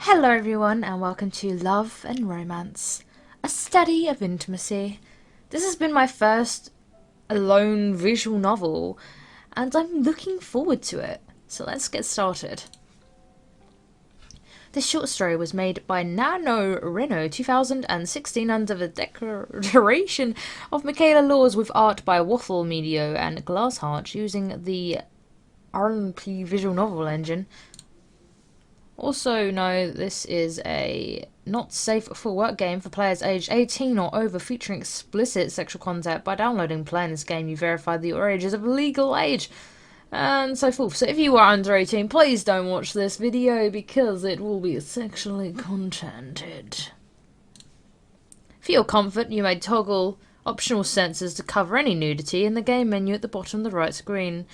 Hello everyone and welcome to Love and Romance, a study of intimacy. This has been my first alone visual novel and I'm looking forward to it. So let's get started. This short story was made by NaNoWriMo 2016 under the declaration of Michaela Laws with art by Waffle Media and Glassheart using the RNP visual novel engine. Also know this is a not safe for work game for players aged 18 or over featuring explicit sexual content. By downloading and playing this game you verify that your age is of legal age and so forth. So if you are under 18 please don't watch this video because it will be sexually contented. For your comfort you may toggle optional censors to cover any nudity in the game menu at the bottom of the right screen.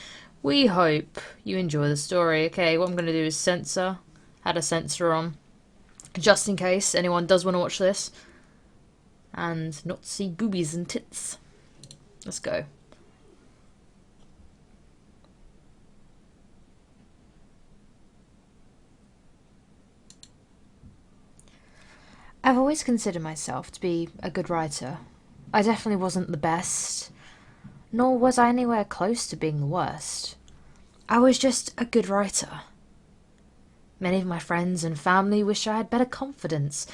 We hope you enjoy the story. Okay, what I'm going to do is censor. Had a censor on, just in case anyone does want to watch this and not see boobies and tits. Let's go. I've always considered myself to be a good writer. I definitely wasn't the best, nor was I anywhere close to being the worst. I was just a good writer. Many of my friends and family wish I had better confidence,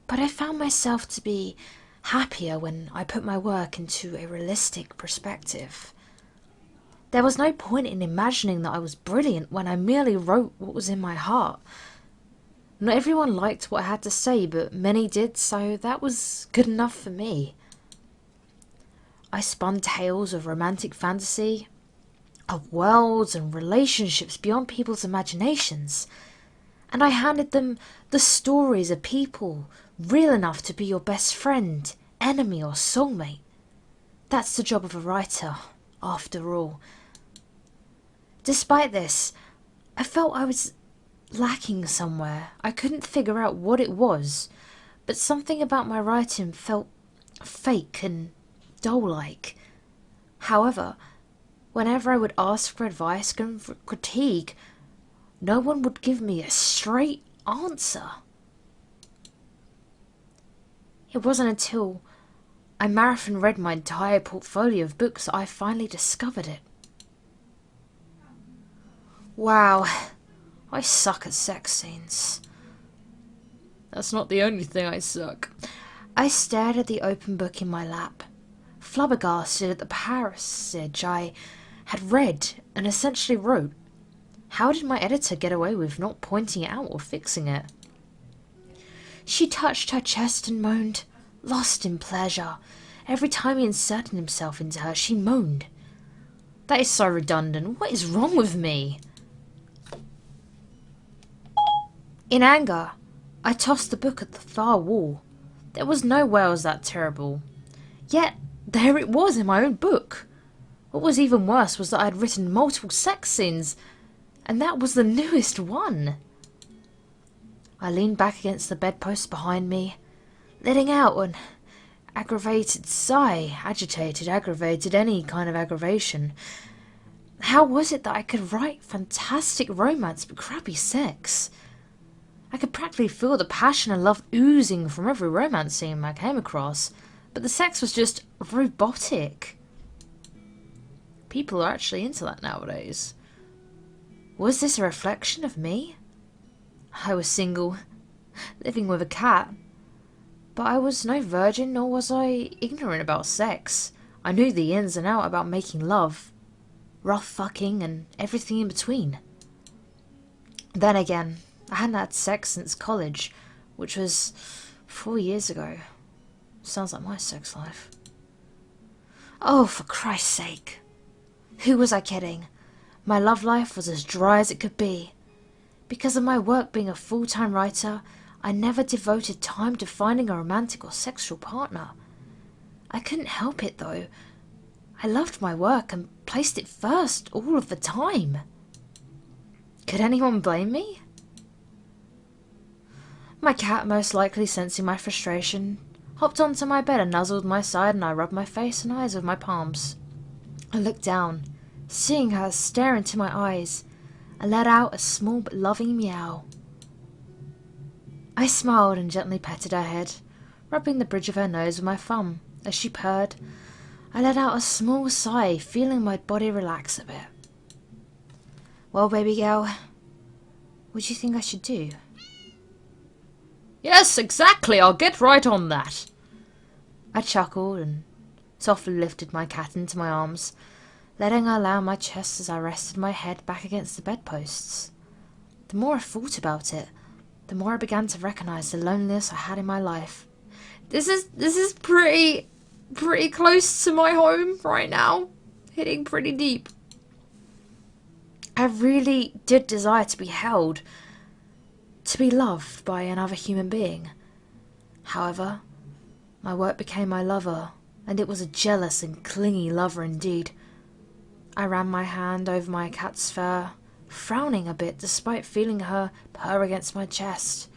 but I found myself to be happier when I put my work into a realistic perspective. There was no point in imagining that I was brilliant when I merely wrote what was in my heart. Not everyone liked what I had to say, but many did, so that was good enough for me. I spun tales of romantic fantasy, of worlds and relationships beyond people's imaginations, and I handed them the stories of people real enough to be your best friend, enemy or soulmate. That's the job of a writer, after all. Despite this, I felt I was lacking somewhere. I couldn't figure out what it was, but something about my writing felt fake and dull-like. However, whenever I would ask for advice and for critique, no one would give me a straight answer. It wasn't until I marathon read my entire portfolio of books that I finally discovered it. Wow, I suck at sex scenes. That's not the only thing I suck. I stared at the open book in my lap, flabbergasted at the passage I had read and essentially wrote. How did my editor get away with not pointing it out or fixing it? She touched her chest and moaned, lost in pleasure. Every time he inserted himself into her, she moaned. That is so redundant. What is wrong with me? In anger, I tossed the book at the far wall. There was no way I was that terrible. Yet, there it was in my own book. What was even worse was that I had written multiple sex scenes, and that was the newest one. I leaned back against the bedpost behind me, letting out an aggravated sigh. Aggravated, any kind of aggravation. How was it that I could write fantastic romance but crappy sex? I could practically feel the passion and love oozing from every romance scene I came across, but the sex was just robotic. People are actually into that nowadays. Was this a reflection of me? I was single, living with a cat, but I was no virgin nor was I ignorant about sex. I knew the ins and outs about making love, rough fucking and everything in between. Then again, I hadn't had sex since college, which was 4 years ago. Sounds like my sex life. Oh, for Christ's sake. Who was I kidding? My love life was as dry as it could be. Because of my work being a full-time writer, I never devoted time to finding a romantic or sexual partner. I couldn't help it though. I loved my work and placed it first all of the time. Could anyone blame me? My cat, most likely sensing my frustration, hopped onto my bed and nuzzled my side, and I rubbed my face and eyes with my palms. I looked down, seeing her stare into my eyes, and let out a small but loving meow. I smiled and gently petted her head, rubbing the bridge of her nose with my thumb. As she purred, I let out a small sigh, feeling my body relax a bit. Well, baby girl, what do you think I should do? Yes, exactly. I'll get right on that. I chuckled and softly lifted my cat into my arms, letting her lay on my chest as I rested my head back against the bedposts. The more I thought about it, the more I began to recognize the loneliness I had in my life. This is pretty close to my home right now, hitting pretty deep. I really did desire to be held, to be loved by another human being. However, my work became my lover, and it was a jealous and clingy lover indeed. I ran my hand over my cat's fur, frowning a bit despite feeling her purr against my chest.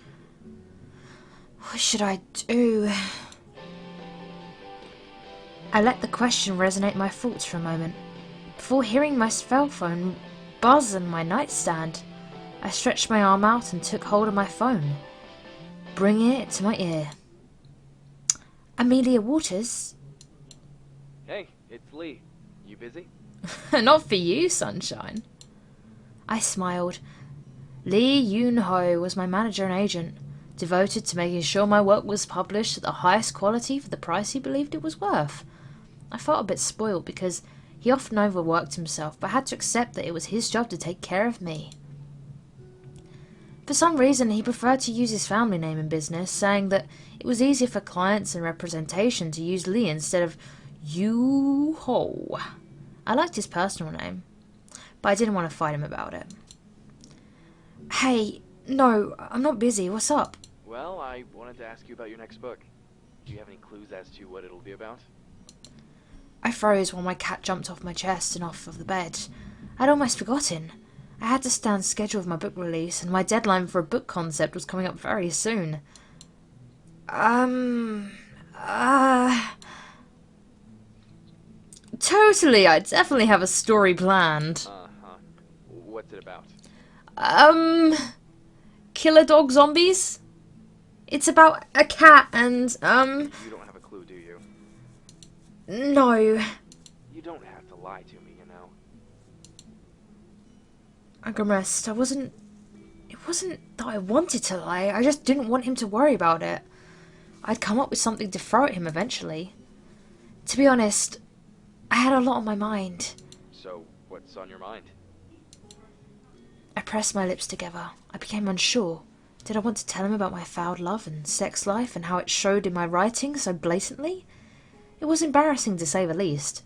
What should I do? I let the question resonate in my thoughts for a moment. Before hearing my cell phone buzz on my nightstand, I stretched my arm out and took hold of my phone, bringing it to my ear. Amelia Waters? Hey, it's Lee. You busy? Not for you, sunshine. I smiled. Lee Yoon-ho was my manager and agent, devoted to making sure my work was published at the highest quality for the price he believed it was worth. I felt a bit spoiled because he often overworked himself, but had to accept that it was his job to take care of me. For some reason, he preferred to use his family name in business, saying that it was easier for clients and representation to use Lee instead of Yoo-ho. I liked his personal name, but I didn't want to fight him about it. Hey, no, I'm not busy. What's up? Well, I wanted to ask you about your next book. Do you have any clues as to what it'll be about? I froze while my cat jumped off my chest and off of the bed. I'd almost forgotten. I had to stay on schedule with my book release, and my deadline for a book concept was coming up very soon. Totally, I definitely have a story planned. Uh-huh. What's it about? Killer dog zombies? It's about a cat and, You don't have a clue, do you? No. You don't have to lie to me, you know. I grimaced. It wasn't that I wanted to lie, I just didn't want him to worry about it. I'd come up with something to throw at him eventually. To be honest, I had a lot on my mind. So, what's on your mind? I pressed my lips together. I became unsure. Did I want to tell him about my foul love and sex life and how it showed in my writing so blatantly? It was embarrassing to say the least.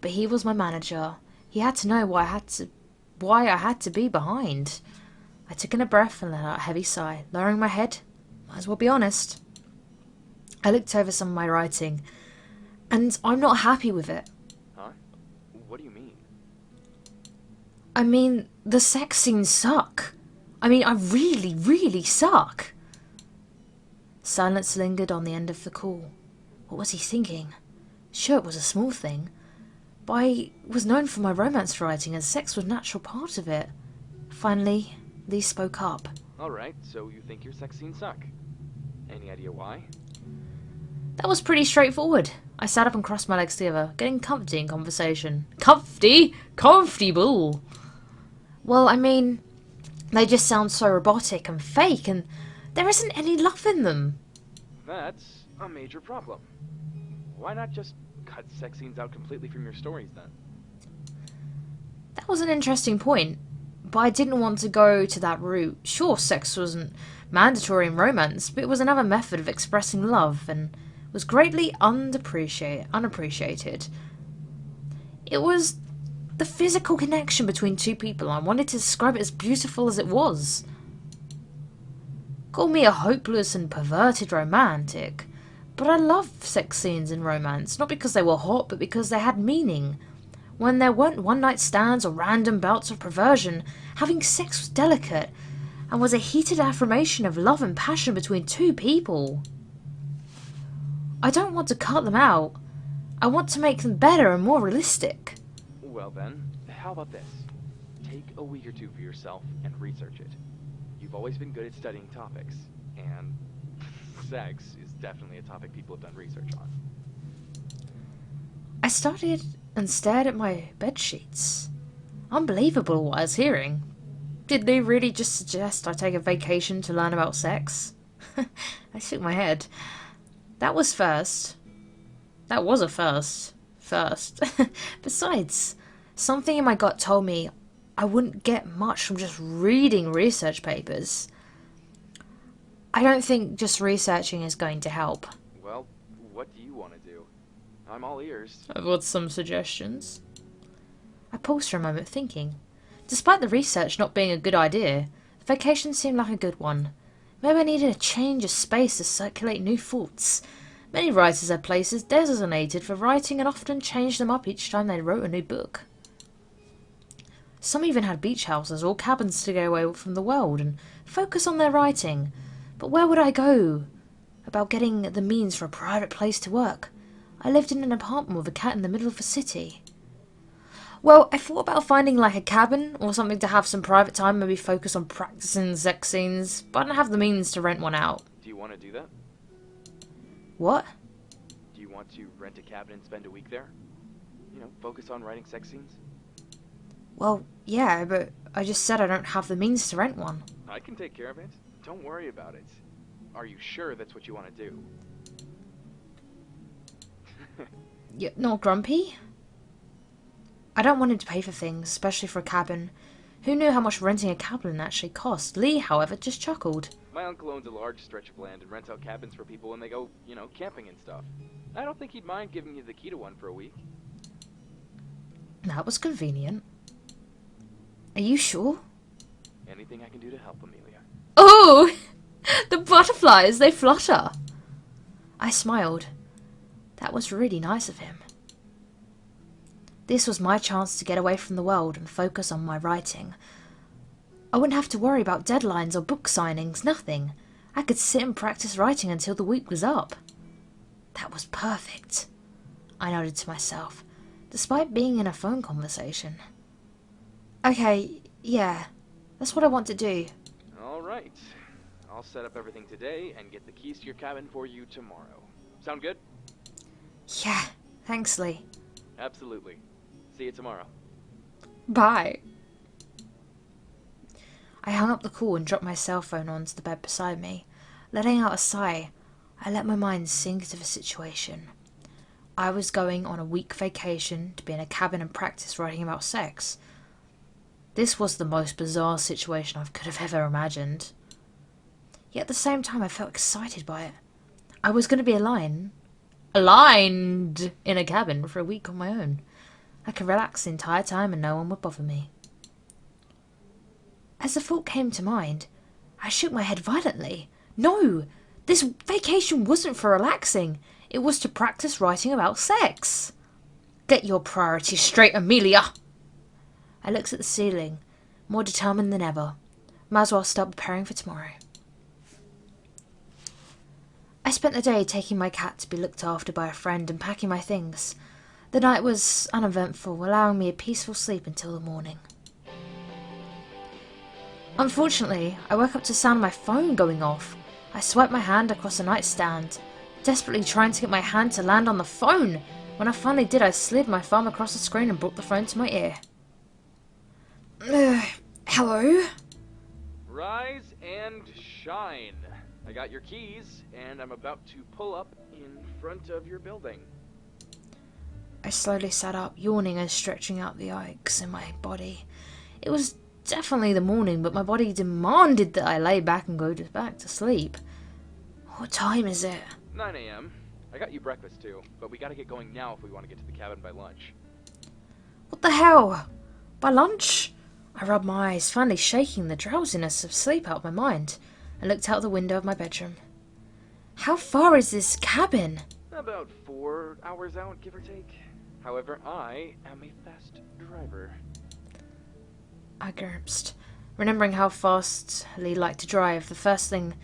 But he was my manager. He had to know why I had to be behind. I took in a breath and let out a heavy sigh, lowering my head. Might as well be honest. I looked over some of my writing, and I'm not happy with it. Huh? What do you mean? I mean, the sex scenes suck. I mean, I really, really suck. Silence lingered on the end of the call. What was he thinking? Sure, it was a small thing, but I was known for my romance writing, and sex was a natural part of it. Finally, Lee spoke up. Alright, so you think your sex scenes suck. Any idea why? That was pretty straightforward. I sat up and crossed my legs together, getting comfy in conversation. Comfy? Comfortable. Well, I mean, they just sound so robotic and fake, and there isn't any love in them. That's a major problem. Why not just cut sex scenes out completely from your stories, then? That was an interesting point, but I didn't want to go to that route. Sure, sex wasn't mandatory in romance, but it was another method of expressing love, and was greatly unappreciated. It was the physical connection between two people. I wanted to describe it as beautiful as it was. Call me a hopeless and perverted romantic, but I love sex scenes in romance, not because they were hot, but because they had meaning. When there weren't one-night stands or random bouts of perversion, having sex was delicate, and was a heated affirmation of love and passion between two people. I don't want to cut them out. I want to make them better and more realistic. Well then, how about this? Take a week or two for yourself and research it. You've always been good at studying topics, and sex is definitely a topic people have done research on. I started and stared at my bed sheets. Unbelievable what I was hearing. Did they really just suggest I take a vacation to learn about sex? I shook my head. That was first. That was a first. First. Besides, something in my gut told me I wouldn't get much from just reading research papers. I don't think just researching is going to help. Well, what do you want to do? I'm all ears. I've got some suggestions. I paused for a moment thinking. Despite the research not being a good idea, the vacation seemed like a good one. Maybe I needed a change of space to circulate new thoughts. Many writers had places designated for writing and often changed them up each time they wrote a new book. Some even had beach houses or cabins to go away from the world and focus on their writing. But where would I go about getting the means for a private place to work? I lived in an apartment with a cat in the middle of a city. Well, I thought about finding like a cabin or something to have some private time, maybe focus on practicing sex scenes, but I don't have the means to rent one out. Do you want to do that? What? Do you want to rent a cabin and spend a week there? You know, focus on writing sex scenes? Well, yeah, but I just said I don't have the means to rent one. I can take care of it. Don't worry about it. Are you sure that's what you want to do? You're not grumpy? I don't want him to pay for things, especially for a cabin. Who knew how much renting a cabin actually cost? Lee, however, just chuckled. My uncle owns a large stretch of land and rents out cabins for people when they go, you know, camping and stuff. I don't think he'd mind giving you the key to one for a week. That was convenient. Are you sure? Anything I can do to help, Amelia. Oh! The butterflies, they flutter. I smiled. That was really nice of him. This was my chance to get away from the world and focus on my writing. I wouldn't have to worry about deadlines or book signings, nothing. I could sit and practice writing until the week was up. That was perfect. I nodded to myself, despite being in a phone conversation. Okay, yeah, that's what I want to do. All right. I'll set up everything today and get the keys to your cabin for you tomorrow. Sound good? Yeah, thanks, Lee. Absolutely. See you tomorrow. Bye. I hung up the call and dropped my cell phone onto the bed beside me. Letting out a sigh, I let my mind sink into the situation. I was going on a week vacation to be in a cabin and practice writing about sex. This was the most bizarre situation I could have ever imagined. Yet at the same time I felt excited by it. I was going to be aligned in a cabin for a week on my own. I could relax the entire time and no one would bother me. As the thought came to mind, I shook my head violently. No! This vacation wasn't for relaxing. It was to practice writing about sex. Get your priorities straight, Amelia! I looked at the ceiling, more determined than ever. Might as well start preparing for tomorrow. I spent the day taking my cat to be looked after by a friend and packing my things. The night was uneventful, allowing me a peaceful sleep until the morning. Unfortunately, I woke up to the sound of my phone going off. I swiped my hand across the nightstand, desperately trying to get my hand to land on the phone. When I finally did, I slid my thumb across the screen and brought the phone to my ear. Hello? Rise and shine. I got your keys, and I'm about to pull up in front of your building. I slowly sat up, yawning and stretching out the aches in my body. It was definitely the morning, but my body demanded that I lay back and go back to sleep. What time is it? 9 a.m. I got you breakfast too, but we gotta get going now if we want to get to the cabin by lunch. What the hell? By lunch? I rubbed my eyes, finally shaking the drowsiness of sleep out of my mind, and looked out the window of my bedroom. How far is this cabin? About 4 hours out, give or take. However, I am a fast driver. I grimaced, remembering how fast Lee liked to drive. The first thing,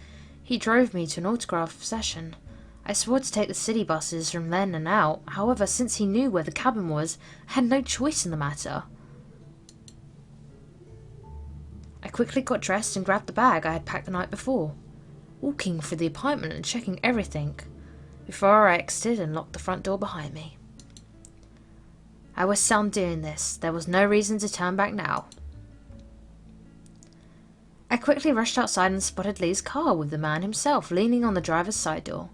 he drove me to an autograph session. I swore to take the city buses from then and out. However, since he knew where the cabin was, I had no choice in the matter. I quickly got dressed and grabbed the bag I had packed the night before, walking through the apartment and checking everything before I exited and locked the front door behind me. I was sound doing this. There was no reason to turn back now. I quickly rushed outside and spotted Lee's car with the man himself leaning on the driver's side door.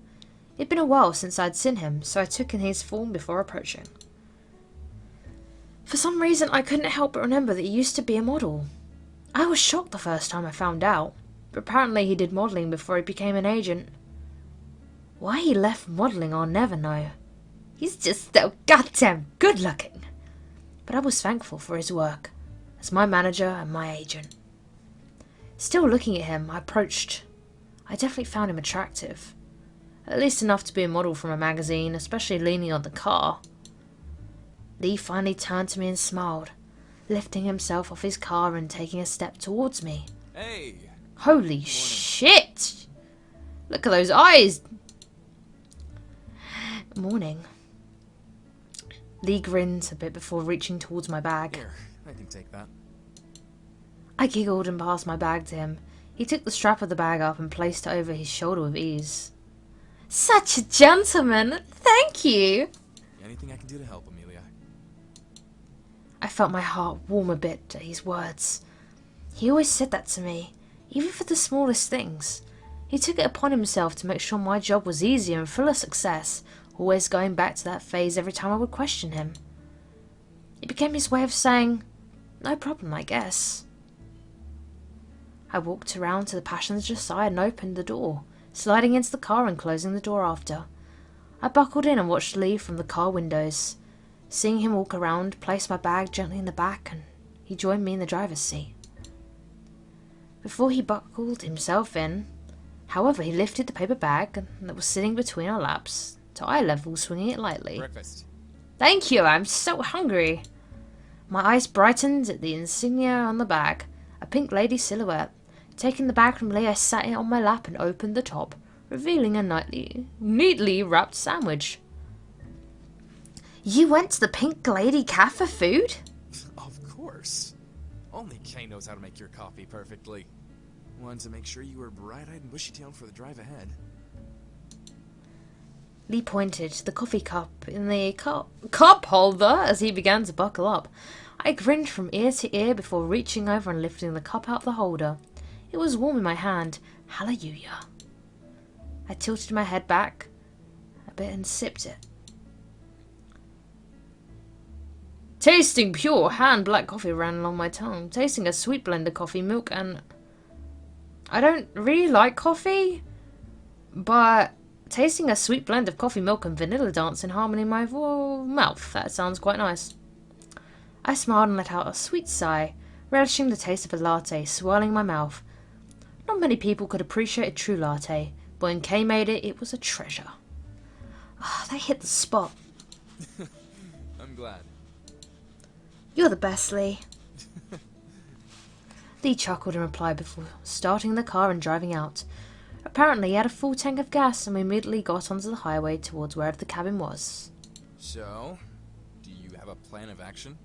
It'd been a while since I'd seen him, so I took in his form before approaching. For some reason, I couldn't help but remember that he used to be a model. I was shocked the first time I found out, but apparently he did modelling before he became an agent. Why he left modelling, I'll never know. He's just so goddamn good looking. But I was thankful for his work, as my manager and my agent. Still looking at him, I approached. I definitely found him attractive. At least enough to be a model from a magazine, especially leaning on the car. Lee finally turned to me and smiled, lifting himself off his car and taking a step towards me. Hey! Holy shit! Look at those eyes! Morning. Lee grinned a bit before reaching towards my bag. Here, I can take that. I giggled and passed my bag to him. He took the strap of the bag up and placed it over his shoulder with ease. Such a gentleman! Thank you! Anything I can do to help, Amelia? I felt my heart warm a bit at his words. He always said that to me, even for the smallest things. He took it upon himself to make sure my job was easy and full of success, always going back to that phase every time I would question him. It became his way of saying, no problem, I guess. I walked around to the passenger side and opened the door, sliding into the car and closing the door after. I buckled in and watched Lee from the car windows. Seeing him walk around, placed my bag gently in the back, and he joined me in the driver's seat. Before he buckled himself in, however, he lifted the paper bag that was sitting between our laps to eye level, swinging it lightly. Breakfast. Thank you, I'm so hungry. My eyes brightened at the insignia on the bag, a pink lady silhouette. Taking the bag from Lee, I sat it on my lap and opened the top, revealing a neatly wrapped sandwich. You went to the Pink Lady Cafe for food? Of course. Only Kay knows how to make your coffee perfectly. Wanted to make sure you were bright-eyed and bushy-tailed for the drive ahead. Lee pointed to the coffee cup in the cup holder as he began to buckle up. I grinned from ear to ear before reaching over and lifting the cup out of the holder. It was warm in my hand. Hallelujah. I tilted my head back a bit and sipped it. Tasting pure hand black coffee ran along my tongue, tasting a sweet blend of coffee, milk, and... I don't really like coffee, but tasting a sweet blend of coffee, milk, and vanilla dance in harmony in my mouth, that sounds quite nice. I smiled and let out a sweet sigh, relishing the taste of a latte swirling in my mouth. Not many people could appreciate a true latte, but when Kay made it, it was a treasure. Ah, they hit the spot. I'm glad. You're the best, Lee. Lee chuckled in reply before starting the car and driving out. Apparently he had a full tank of gas and we immediately got onto the highway towards wherever the cabin was. So, do you have a plan of action?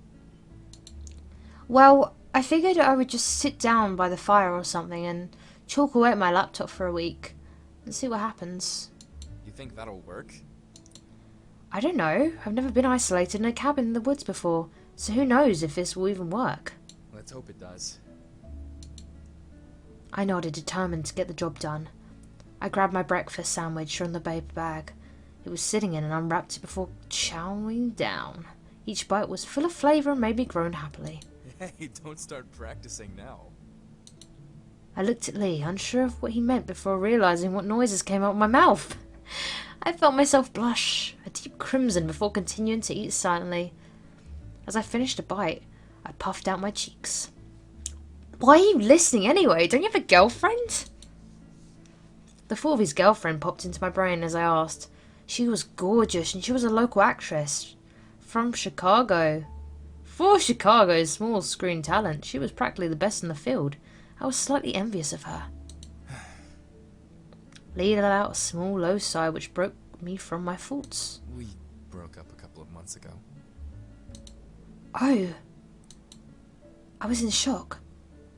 Well, I figured I would just sit down by the fire or something and chalk away at my laptop for a week and see what happens. You think that'll work? I don't know. I've never been isolated in a cabin in the woods before, so who knows if this will even work. Let's hope it does. I nodded, determined to get the job done. I grabbed my breakfast sandwich from the paper bag it was sitting in and unwrapped it before chowing down. Each bite was full of flavour and made me groan happily. Hey, don't start practicing now. I looked at Lee, unsure of what he meant before realising what noises came out of my mouth. I felt myself blush, a deep crimson, before continuing to eat silently. As I finished a bite, I puffed out my cheeks. Why are you listening anyway? Don't you have a girlfriend? The thought of his girlfriend popped into my brain as I asked. She was gorgeous and she was a local actress from Chicago. For Chicago's small screen talent, she was practically the best in the field. I was slightly envious of her. Lee let out a small low sigh which broke me from my thoughts. We broke up a couple of months ago. Oh. I was in shock.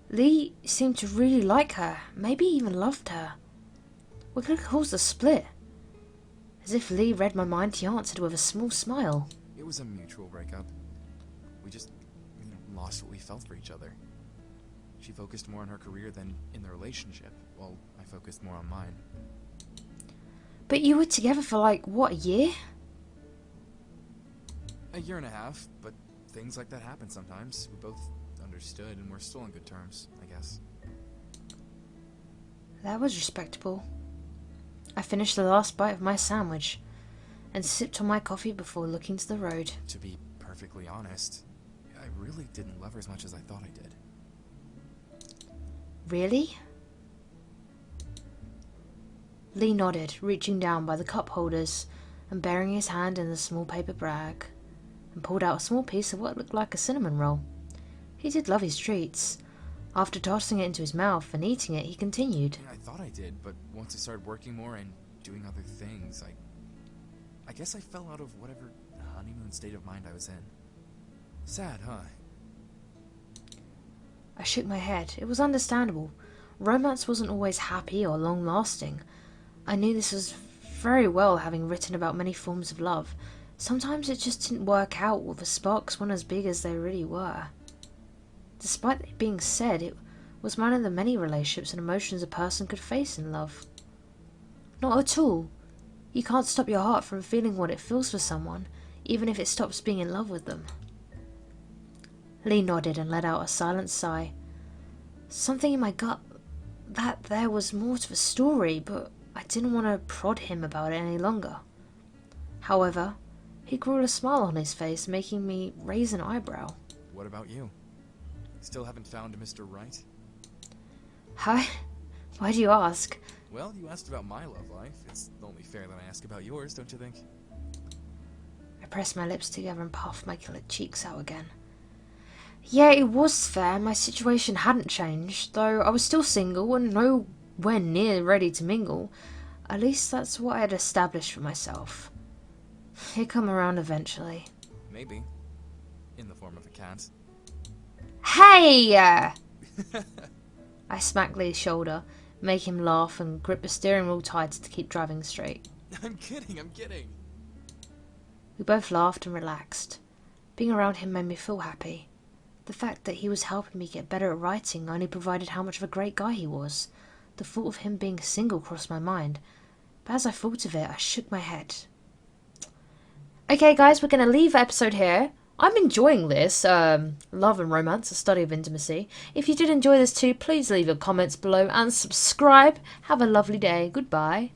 Lee seemed to really like her, maybe even loved her. What could have caused the split? As if Lee read my mind, he answered with a small smile. It was a mutual breakup. We just lost what we felt for each other. She focused more on her career than in the relationship, while I focused more on mine. But you were together for like, what, a year? A year and a half, but things like that happen sometimes. We both understood, and we're still on good terms, I guess. That was respectable. I finished the last bite of my sandwich and sipped on my coffee before looking to the road. To be perfectly honest, I really didn't love her as much as I thought I did. Really? Lee nodded, reaching down by the cup holders and burying his hand in the small paper bag, and pulled out a small piece of what looked like a cinnamon roll. He did love his treats. After tossing it into his mouth and eating it, he continued. I thought I did, but once I started working more and doing other things, I guess I fell out of whatever honeymoon state of mind I was in. Sad, huh? I shook my head. It was understandable. Romance wasn't always happy or long-lasting. I knew this was very well, having written about many forms of love. Sometimes it just didn't work out, or the sparks weren't as big as they really were. Despite it being said, it was one of the many relationships and emotions a person could face in love. Not at all. You can't stop your heart from feeling what it feels for someone, even if it stops being in love with them. Lee nodded and let out a silent sigh. Something in my gut that there was more to the story, but I didn't want to prod him about it any longer. However, he grew a smile on his face, making me raise an eyebrow. What about you? Still haven't found Mr. Right? Hi? Why do you ask? Well, you asked about my love life. It's only fair that I ask about yours, don't you think? I pressed my lips together and puffed my colored cheeks out again. Yeah, it was fair. My situation hadn't changed, though I was still single and nowhere near ready to mingle. At least that's what I had established for myself. He'd come around eventually. Maybe. In the form of a cat. Hey! I smacked Lee's shoulder, make him laugh and grip the steering wheel tighter to keep driving straight. I'm kidding. We both laughed and relaxed. Being around him made me feel happy. The fact that he was helping me get better at writing only provided how much of a great guy he was. The thought of him being single crossed my mind, but as I thought of it, I shook my head. Okay guys, we're going to leave the episode here. I'm enjoying this, love and romance, a study of intimacy. If you did enjoy this too, please leave your comments below and subscribe. Have a lovely day. Goodbye.